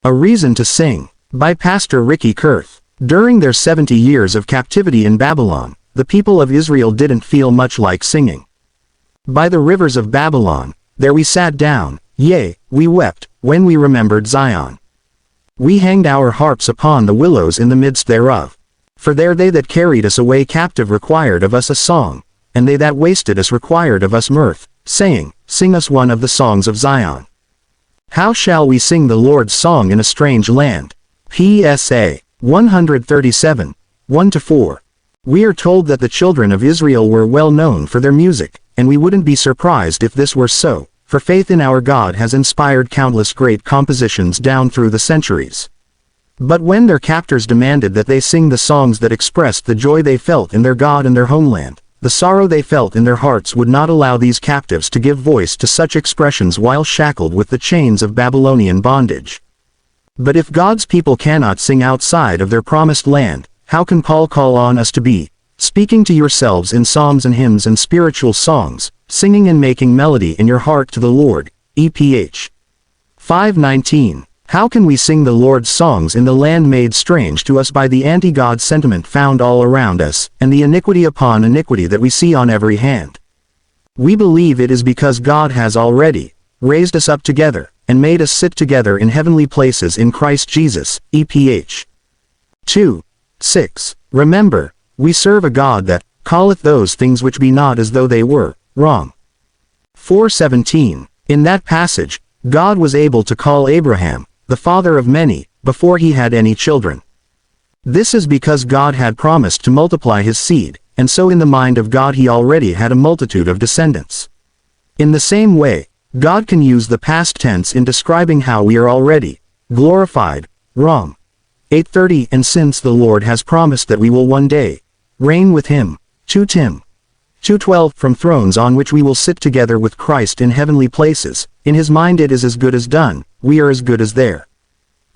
A Reason to Sing, by Pastor Ricky Kurth. During their 70 years of captivity in Babylon, the people of Israel didn't feel much like singing. By the rivers of Babylon, there we sat down, yea, we wept, when we remembered Zion. We hanged our harps upon the willows in the midst thereof. For there they that carried us away captive required of us a song, and they that wasted us required of us mirth, saying, Sing us one of the songs of Zion. How shall we sing the Lord's song in a strange land? PSA 137, 1-4. We are told that the children of Israel were well known for their music, and we wouldn't be surprised if this were so, for faith in our God has inspired countless great compositions down through the centuries. But when their captors demanded that they sing the songs that expressed the joy they felt in their God and their homeland, the sorrow they felt in their hearts would not allow these captives to give voice to such expressions while shackled with the chains of Babylonian bondage. But if God's people cannot sing outside of their promised land, how can Paul call on us to be, speaking to yourselves in psalms and hymns and spiritual songs, singing and making melody in your heart to the Lord, EPH 5:19. How can we sing the Lord's songs in the land made strange to us by the anti-God sentiment found all around us, and the iniquity upon iniquity that we see on every hand? We believe it is because God has already raised us up together, and made us sit together in heavenly places in Christ Jesus, EPH 2:6. Remember, we serve a God that calleth those things which be not as though they were, wrong. 4:17. In that passage, God was able to call Abraham, the father of many, before he had any children. This is because God had promised to multiply his seed, and so in the mind of God he already had a multitude of descendants. In the same way, God can use the past tense in describing how we are already glorified, wrong. 8:30. And since the Lord has promised that we will one day reign with him, 2 Tim 2:12, from thrones on which we will sit together with Christ in heavenly places, in his mind it is as good as done, we are as good as there.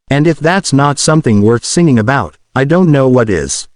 And if that's not something worth singing about, I don't know what is.